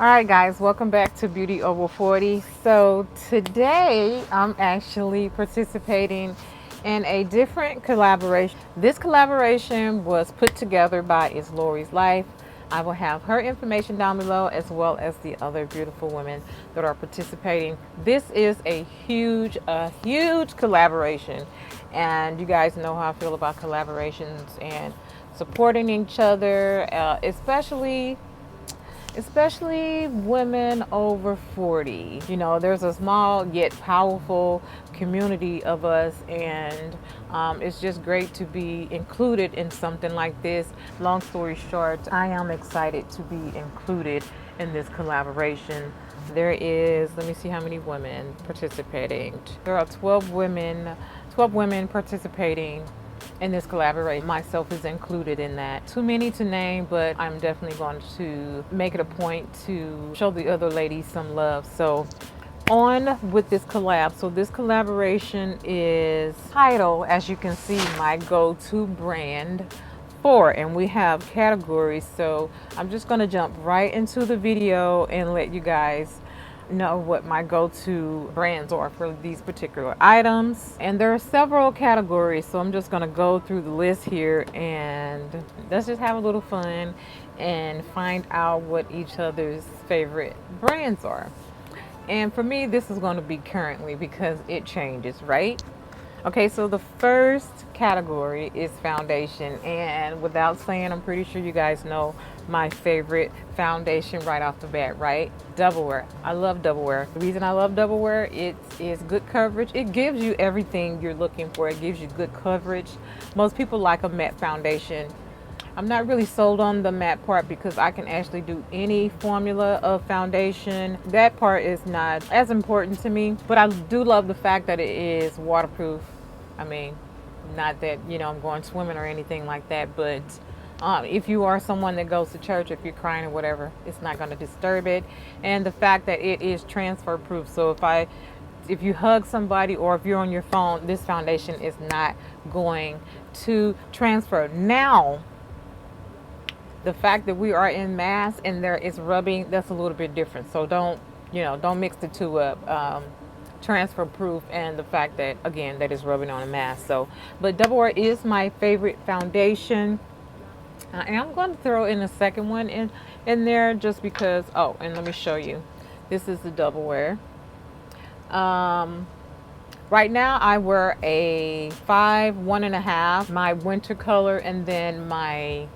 Alright guys, welcome back to Beauty Over 40. So today I'm actually participating in a different collaboration. This collaboration was put together by It's Lori's Life. I will have her information down below as well as the other beautiful women that are participating. This is a huge collaboration, and you guys know how I feel about collaborations and supporting each other, especially women over 40. You know, there's a small yet powerful community of us, and it's just great to be included in something like this. Long story short, I am excited to be included in this collaboration. There is, let me see how many women participating. There are 12 women participating in this collaboration. Myself is included in that. Too many to name, but I'm definitely going to make it a point to show the other ladies some love. So on with this collab. So this collaboration is titled, as you can see, my go-to brand for, and we have categories. So I'm just going to jump right into the video and let you guys know what my go-to brands are for these particular items. And there are several categories, so I'm just going to go through the list here and let's just have a little fun and find out what each other's favorite brands are. And for me, this is going to be currently because it changes, right? Okay, so the first category is foundation, and without saying, I'm pretty sure you guys know my favorite foundation right off the bat, right? Double wear. I love double wear. The reason I love double wear, it is good coverage. It gives you everything you're looking for. It gives you good coverage. Most people like a matte foundation. I'm not really sold on the matte part because I can actually do any formula of foundation. That part is not as important to me, but I do love the fact that it is waterproof. I mean, not that, you know, I'm going swimming or anything like that, but if you are someone that goes to church, if you're crying or whatever, it's not going to disturb it. And the fact that it is transfer proof. So if you hug somebody or if you're on your phone, this foundation is not going to transfer. Now, the fact that we are in mass and there is rubbing, that's a little bit different. So don't mix the two up. Transfer proof and the fact that, again, that is rubbing on a mask. So, but double wear is my favorite foundation. I am going to throw in a second one in there just because. Oh, and let me show you. This is the double wear. Right now I wear a 5-1.5, my winter color, and then my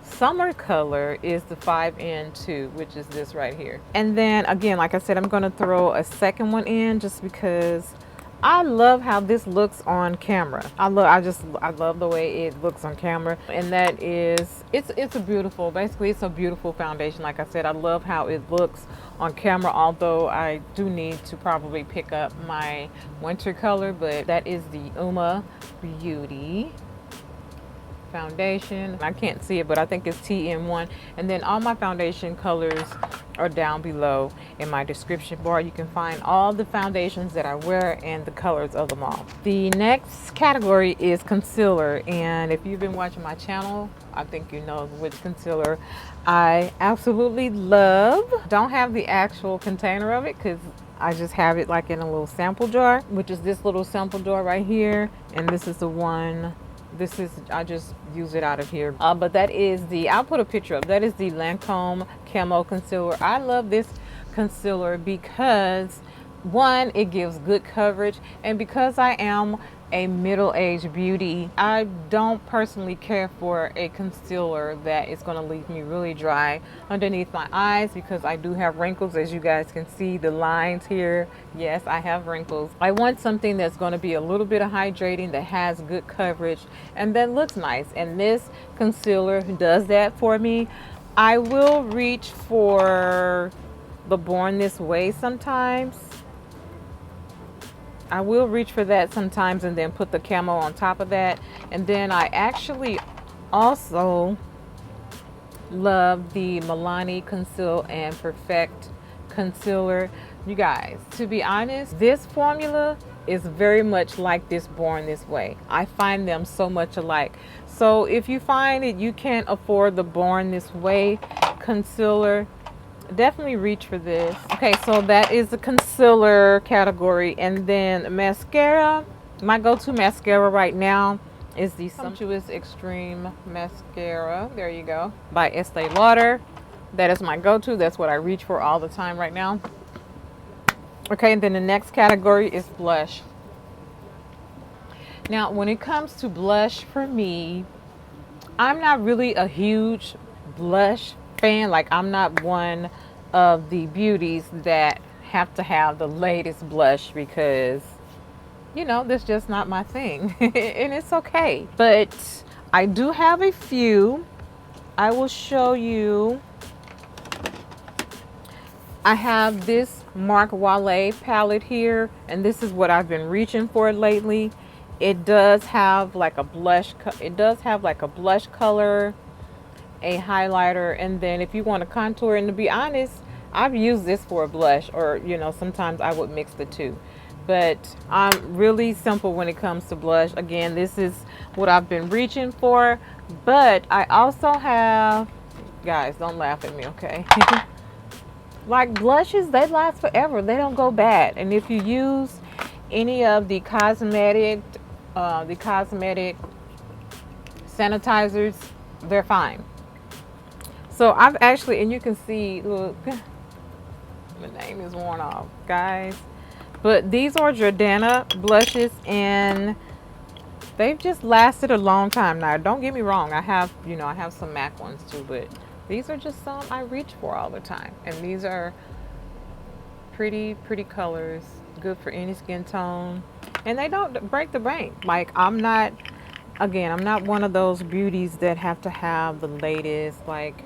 summer color is the 5N2, which is this right here. And then again, like I said, I'm going to throw a second one in just because I love how this looks on camera. I love the way it looks on camera, and that is it's a beautiful, basically it's a beautiful foundation. Like I said, I love how it looks on camera, although I do need to probably pick up my winter color, but that is the Uma Beauty foundation. I can't see it, but I think it's TN1. And then all my foundation colors are down below in my description bar. You can find all the foundations that I wear and the colors of them all. The next category is concealer, and if you've been watching my channel, I think you know which concealer I absolutely love. Don't have the actual container of it because I just have it like in a little sample jar, which is this little sample jar right here, and this is the one. This is, I just use it out of here. But that is I'll put a picture up. That is the Lancome Camo Concealer. I love this concealer because, one, it gives good coverage, and because I am a middle-aged beauty, I don't personally care for a concealer that is going to leave me really dry underneath my eyes because I do have wrinkles. As you guys can see, the lines here, yes, I have wrinkles. I want something that's going to be a little bit of hydrating, that has good coverage, and that looks nice, and this concealer does that for me. I will reach for the Born This Way sometimes. I will reach for that sometimes and then put the camo on top of that. And then I actually also love the Milani Conceal and Perfect Concealer. You guys, to be honest, this formula is very much like this Born This Way. I find them so much alike. So if you find that you can't afford the Born This Way concealer, definitely reach for this. Okay, so that is the concealer category. And then mascara. My go-to mascara right now is the Sumptuous Extreme Mascara. There you go. By Estee Lauder. That is my go-to. That's what I reach for all the time right now. Okay, and then the next category is blush. Now, when it comes to blush for me, I'm not really a huge blush fan. Like, I'm not one of the beauties that have to have the latest blush because, you know, that's just not my thing. And it's okay. But I do have a few. I will show you. I have this Marc Wile palette here, and this is what I've been reaching for lately. It does have like a blush. It does have like a blush color, a highlighter, and then if you want to contour. And to be honest, I've used this for a blush, or you know, sometimes I would mix the two. But I'm really simple when it comes to blush. Again, this is what I've been reaching for. But I also have, guys, don't laugh at me, okay? Like blushes, they last forever. They don't go bad. And if you use any of the cosmetic sanitizers, they're fine. So I've actually, and you can see, look, the name is worn off, guys. But these are Jordana blushes, and they've just lasted a long time. Now, don't get me wrong. I have, you know, I have some MAC ones too, but these are just some I reach for all the time. And these are pretty colors, good for any skin tone. And they don't break the bank. Like, I'm not one of those beauties that have to have the latest, like,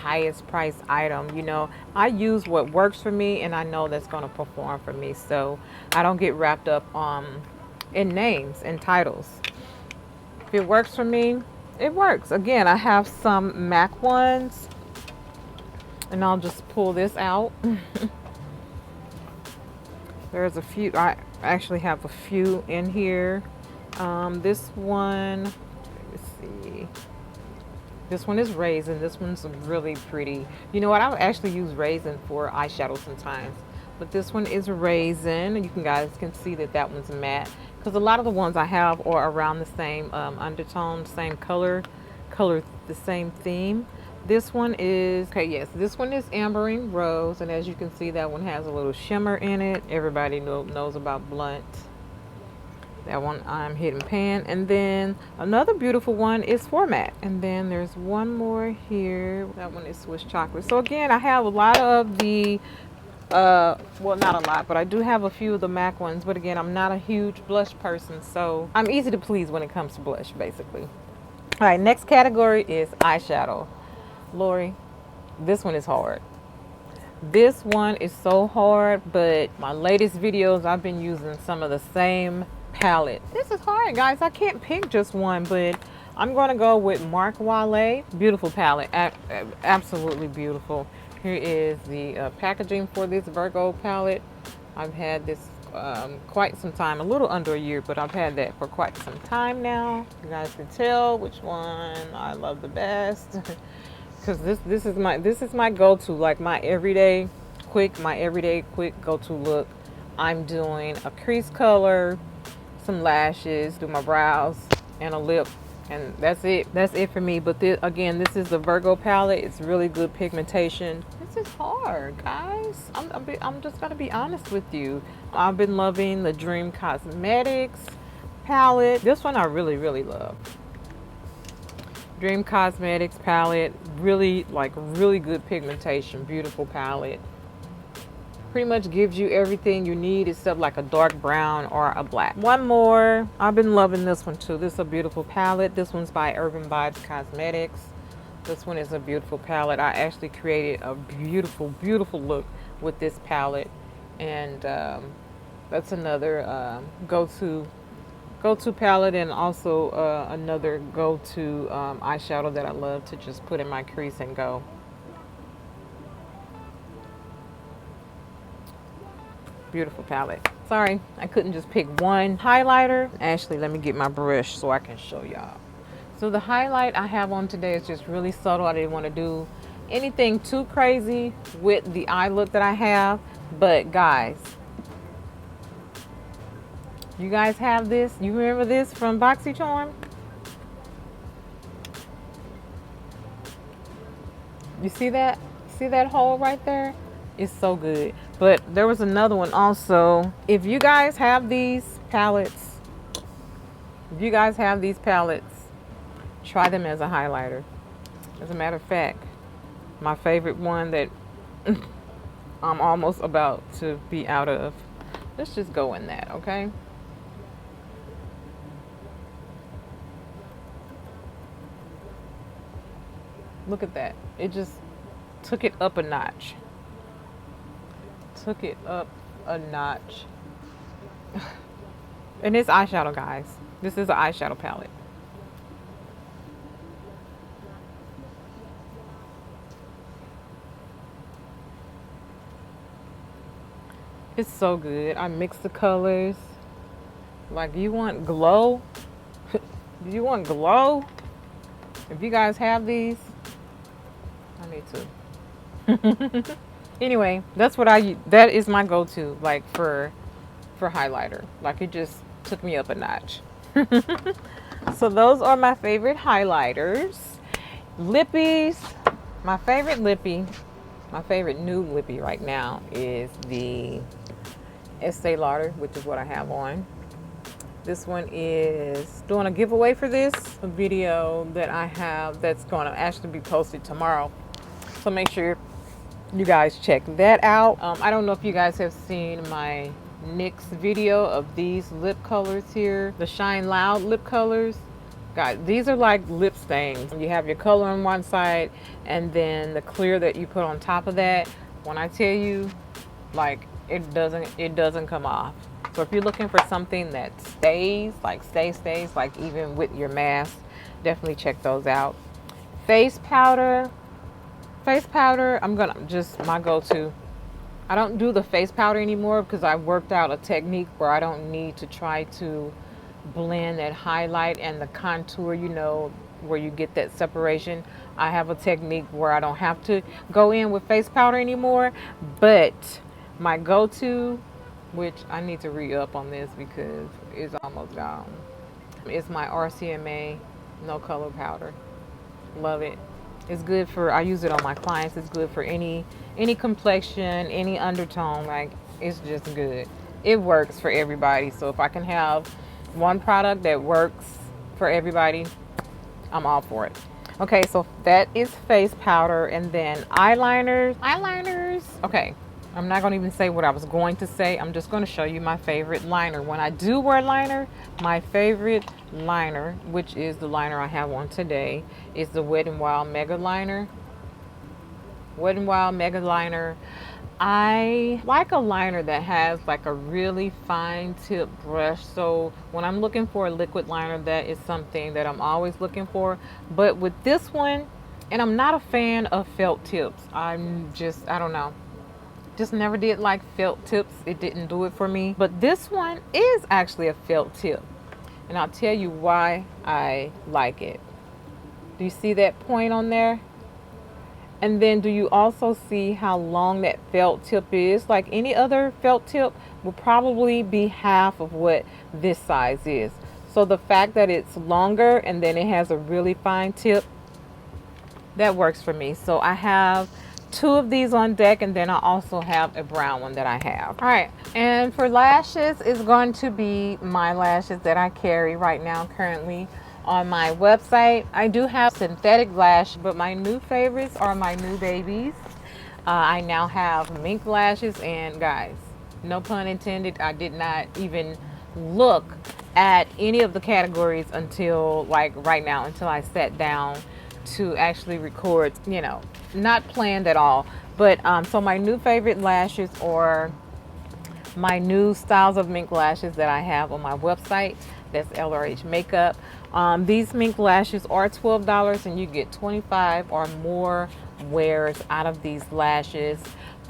highest price item. You know, I use what works for me, and I know that's going to perform for me. So I don't get wrapped up in names and titles. If it works for me, it works. Again, I have some MAC ones, and I'll just pull this out. There's a few. I actually have a few in here. This one, let's see. This one is Raisin. This one's really pretty. You know what? I would actually use Raisin for eyeshadow sometimes. But this one is Raisin. You guys can see that that one's matte. Because a lot of the ones I have are around the same undertone, same color, the same theme. This one is, okay, yes, this one is Ambering Rose. And as you can see, that one has a little shimmer in it. Everybody knows about Blunt. That one I'm Hidden Pan. And then another beautiful one is Format. And then there's one more here. That one is Swiss Chocolate. So again, I have a lot of the, well, not a lot, but I do have a few of the MAC ones. But again, I'm not a huge blush person, so I'm easy to please when it comes to blush, basically. All right, next category is eyeshadow. Lori, this one is hard. This one is so hard, but my latest videos, I've been using some of the same palette. This is hard, guys. I can't pick just one, but I'm going to go with Marc Wile. Beautiful palette. Absolutely beautiful. Here is the packaging for this Virgo palette. I've had this quite some time, a little under a year, but I've had that for quite some time now. You guys can tell which one I love the best. Because this is my go-to, like my everyday quick go-to look. I'm doing a crease color, some lashes, do my brows, and a lip, and that's it. That's it for me. But again, this is the Virgo palette. It's really good pigmentation. This is hard, guys. I'm just gonna be honest with you. I've been loving the Dream Cosmetics palette. This one I really love. Dream Cosmetics palette, really good pigmentation, beautiful palette. Pretty much gives you everything you need except like a dark brown or a black. One more, I've been loving this one too. This is a beautiful palette. This one's by Urban Vibes Cosmetics. This one is a beautiful palette. I actually created a beautiful look with this palette, and that's another go-to palette, and also another go-to eyeshadow that I love to just put in my crease and go. Beautiful palette. Sorry, I couldn't just pick one highlighter. Actually, let me get my brush so I can show y'all. So the highlight I have on today is just really subtle. I didn't want to do anything too crazy with the eye look that I have. But guys, you guys have this? You remember this from BoxyCharm? You see that? See that hole right there? It's so good. But there was another one also. If you guys have these palettes, try them as a highlighter. As a matter of fact, my favorite one that I'm almost about to be out of. Let's just go in that, okay? Look at that. It just took it up a notch. Took it up a notch. And it's eyeshadow, guys. This is an eyeshadow palette. It's so good. I mix the colors. Like, you want glow? Do you want glow? If you guys have these, I need to. Anyway, that's what that is my go-to, like for highlighter. Like, it just took me up a notch. So those are my favorite highlighters. Lippies, my favorite lippy, my favorite new lippy right now is the Estee Lauder, which is what I have on. This one is doing a giveaway for this, a video that I have that's going to actually be posted tomorrow. So make sure you guys check that out. I don't know if you guys have seen my NYX video of these lip colors here, the Shine Loud lip colors. Guys, these are like lip stains. You have your color on one side and then the clear that you put on top of that. When I tell you, like, it doesn't come off. So if you're looking for something that stays, like stays, like even with your mask, definitely check those out. Face powder, I'm gonna just my go-to. I don't do the face powder anymore because I worked out a technique where I don't need to try to blend that highlight and the contour, you know, where you get that separation. I have a technique where I don't have to go in with face powder anymore. But my go-to, which I need to re-up on this because it's almost gone, is my RCMA no color powder. Love it. It's good for, I use it on my clients. It's good for any complexion, any undertone. Like, it's just good. It works for everybody. So if I can have one product that works for everybody, I'm all for it. Okay, so that is face powder. And then eyeliners. Okay, I'm not going to even say what I was going to say. I'm just going to show you my favorite liner. When I do wear liner, my favorite liner, which is the liner I have on today, is the Wet n Wild Mega Liner. Wet n Wild Mega Liner. I like a liner that has like a really fine tip brush. So when I'm looking for a liquid liner, that is something that I'm always looking for. But with this one, and I'm not a fan of felt tips. I don't know. Just never did like felt tips. It didn't do it for me. But this one is actually a felt tip. And I'll tell you why I like it. Do you see that point on there? And then do you also see how long that felt tip is? Like any other felt tip will probably be half of what this size is. So the fact that it's longer and then it has a really fine tip, that works for me. So I have 2 of these on deck, and then I also have a brown one that I have. All right, and for lashes is going to be my lashes that I carry right now currently on my website. I do have synthetic lash, but my new favorites are my new babies. I now have Mink Lashes, and guys, no pun intended, I did not even look at any of the categories until like right now, until I sat down to actually record, you know, not planned at all. But so my new favorite lashes are my new styles of Mink Lashes that I have on my website. That's LRH Makeup. These Mink Lashes are $12, and you get 25 or more wears out of these lashes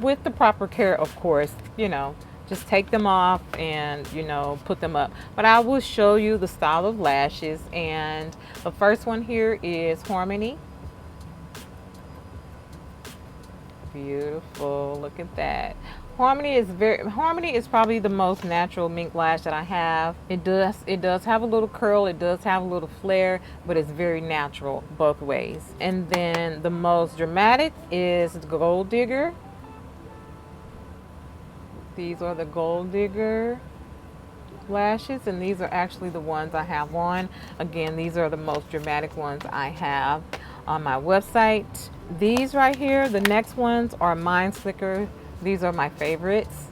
with the proper care, of course. You know, just take them off and, you know, put them up. But I will show you the style of lashes, and the first one here is Harmony. beautiful. Look at that. Harmony is probably the most natural mink lash that I have. It does have a little curl, it does have a little flare, but it's very natural both ways. And then the most dramatic is Gold Digger. These are the Gold Digger lashes, and these are actually the ones I have on. Again, these are the most dramatic ones I have on my website. These right here, the next ones are Mind Slicker. These are my favorites.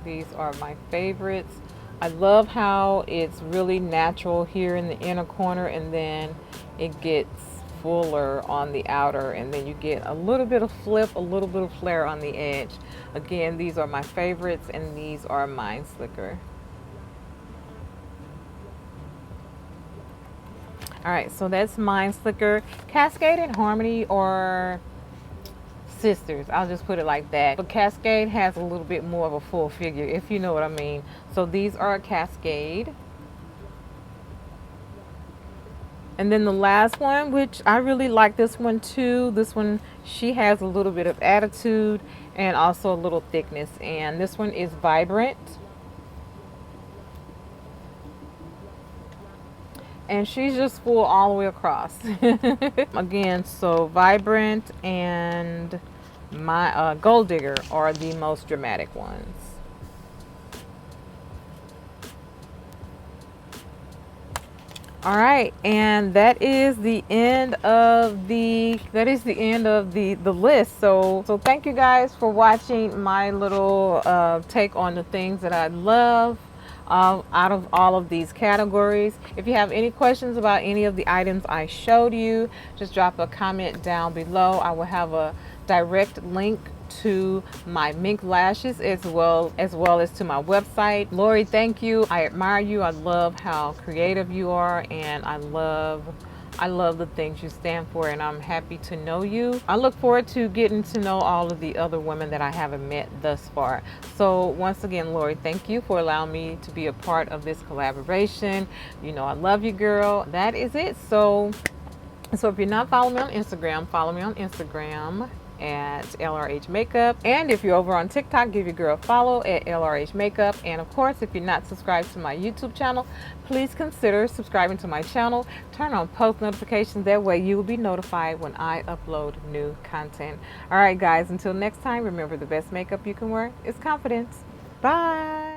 These are my favorites. I love how it's really natural here in the inner corner, and then it gets fuller on the outer, and then you get a little bit of flip, a little bit of flare on the edge. Again, these are my favorites, and these are Mind Slicker. All right, so that's Mind Slicker. Cascade and Harmony are sisters. I'll just put it like that. But Cascade has a little bit more of a full figure, if you know what I mean. So these are a Cascade. And then the last one, which I really like this one too. This one, she has a little bit of attitude and also a little thickness. And this one is Vibrant. And she's just full all the way across. Again, so Vibrant and my Gold Digger are the most dramatic ones. All right, and that is the end of the list. So thank you guys for watching my little take on the things that I love out of all of these categories. If you have any questions about any of the items I showed you, just drop a comment down below. I will have a direct link to my Mink Lashes as well as to my website. Lori, thank you. I admire you. I love how creative you are, and I love the things you stand for, and I'm happy to know you. I look forward to getting to know all of the other women that I haven't met thus far. So once again, Lori, thank you for allowing me to be a part of this collaboration. You know I love you, girl. That is it. So if you're not following me on Instagram, follow me on Instagram at LRH Makeup. And if you're over on TikTok, give your girl a follow at LRH Makeup. And of course, if you're not subscribed to my YouTube channel, please consider subscribing to my channel. Turn on post notifications. That way you will be notified when I upload new content. All right, guys, until next time, remember the best makeup you can wear is confidence. Bye.